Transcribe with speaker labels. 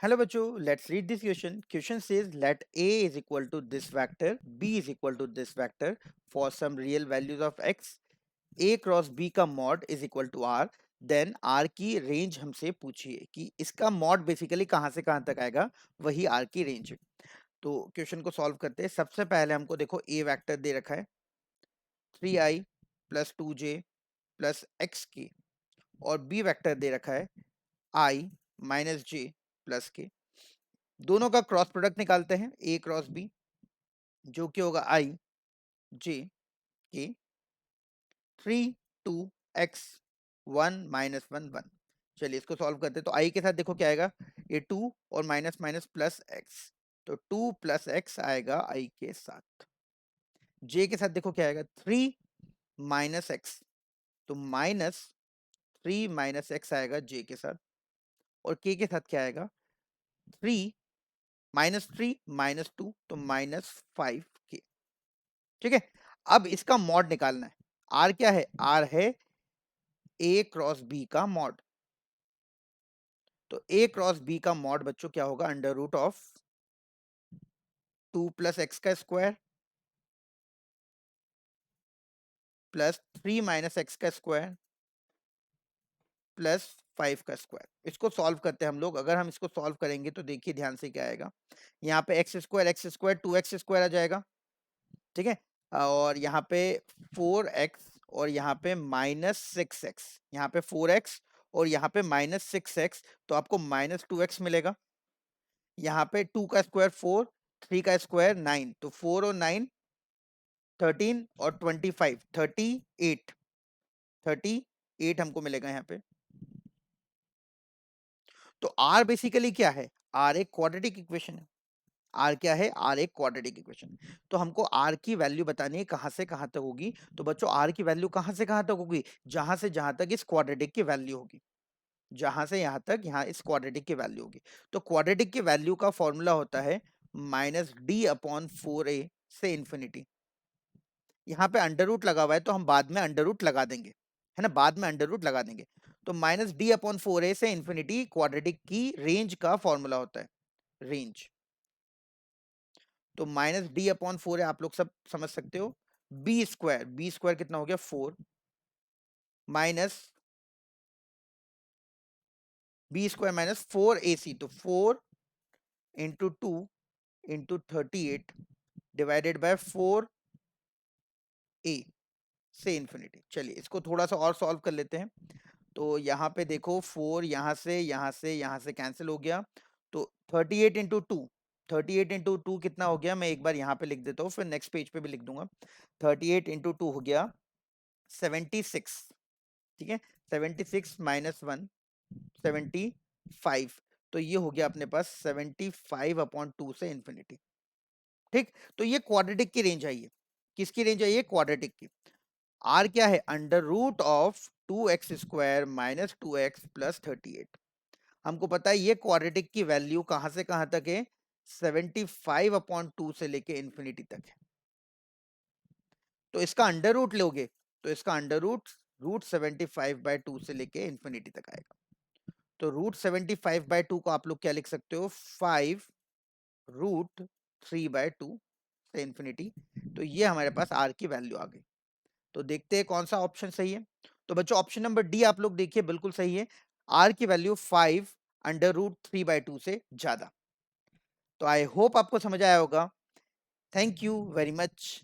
Speaker 1: Hello बच्चों, let's read this question. Question says let A is equal to this vector, B is equal to this vector for some real values of x. A cross B का mod is equal to R. Then R की range हमसे पूछिए कि इसका mod basically कहाँ से कहाँ तक आएगा, वही R की रेंज है. तो क्वेश्चन को सॉल्व करते हैं. सबसे पहले हमको देखो A वेक्टर दे रखा है 3i plus 2j plus x के, और B वेक्टर दे रखा है i माइनस j प्लस के. दोनों का क्रॉस प्रोडक्ट निकालते हैं A क्रॉस B, जो कि होगा i j k 3 2 x 1 minus 1 1. चलिए इसको सॉल्व करते हैं. तो i के साथ देखो क्या आएगा, ये 2 और माइनस माइनस प्लस x, तो 2 प्लस x आएगा i के साथ. j के साथ देखो क्या आएगा, 3 माइनस x, तो माइनस 3 माइनस x आएगा j के साथ. और k के साथ क्या आएगा, 3 माइनस 3 माइनस 2, तो माइनस 5k. ठीक है. अब इसका मॉड निकालना है. r क्या है, r है a क्रॉस b का मॉड. तो a क्रॉस b का मॉड बच्चों क्या होगा, under root of 2 plus x का स्क्वायर प्लस 3 माइनस एक्स का स्क्वायर प्लस 5 का स्क्वायर. इसको सॉल्व करते हैं हम लोग. अगर हम इसको सॉल्व करेंगे तो देखिए ध्यान से क्या आएगा. यहाँ पे एक्स स्क्वायर 2x स्क्वायर आ जाएगा. ठीक है. और यहाँ पे 4x और यहाँ पे माइनस 6x, यहाँ पे 4x और यहाँ पे माइनस 6x, तो आपको माइनस 2x मिलेगा. यहाँ पे 2 का स्क्वायर 4, 3 का स्क्वायर 9, तो 4 और 9 13 और 25 38 हमको मिलेगा यहाँ पे. तो R बेसिकली क्या है, R एक क्वाड्रेटिक इक्वेशन है. R क्या है, R एक क्वाड्रेटिक इक्वेशन. तो हमको R की वैल्यू बतानी है कहां से कहां तक होगी. तो बच्चों R की वैल्यू कहां से कहां तक होगी, जहां से जहां तक इस क्वाड्रेटिक की वैल्यू होगी. जहां से यहां तक यहाँ इस क्वाड्रेटिक की वैल्यू होगी. तो क्वाड्रेटिक की वैल्यू का फॉर्मूला होता है माइनस डी अपॉन 4a से इंफिनिटी. यहाँ पे अंडर रूट लगा हुआ है तो हम बाद में अंडर रूट लगा देंगे, है ना, बाद में अंडर रूट लगा देंगे. तो माइनस डी अपॉन 4a से इंफिनिटी क्वाड्रेटिक की रेंज का फॉर्मूला होता है, रेंज. तो माइनस डी अपॉन 4 है, आप लोग सब समझ सकते हो. बी स्क्वायर कितना हो गया, 4 minus B square minus 4ac, तो 4 into 2 into 38 divided by 4a से इंफिनिटी. चलिए इसको थोड़ा सा और सॉल्व कर लेते हैं. तो यहाँ पे देखो 4 यहाँ से कैंसिल हो गया. तो 38 इंटू 2 कितना हो गया, मैं एक बार यहाँ पे लिख देता हूँ, फिर नेक्स्ट पेज पे भी लिख दूंगा. 38 इंटू 2 हो गया 76. ठीक है. 76 माइनस 1 75, तो ये हो गया अपने पास 75 अपॉन 2 से इंफिनिटी. ठीक. तो ये क्वाड्रेटिक की रेंज आई है. किसकी रेंज आई है, क्वाड्रेटिक की. आर क्या है, under root of 2x square minus 2x plus 38. हमको पता है ये क्वाड्रेटिक की वैल्यू कहां से कहां तक है, 75 अपॉन 2 से लेके इंफिनिटी तक है. तो इसका अंडर रूट लोगे तो इसका अंडर रूट 75/2 से लेके इंफिनिटी तक आएगा. तो रूट 75/2 को आप लोग क्या लिख सकते हो, 5 रूट 3/2 से इंफिनिटी. तो ये हमारे पास आर की वैल्यू आ गई. तो देखते हैं कौन सा ऑप्शन सही है. तो बच्चों ऑप्शन नंबर डी आप लोग देखिए बिल्कुल सही है. आर की वैल्यू 5 अंडर रूट 3/2 से ज्यादा. तो आई होप आपको समझ आया होगा. Thank you very much.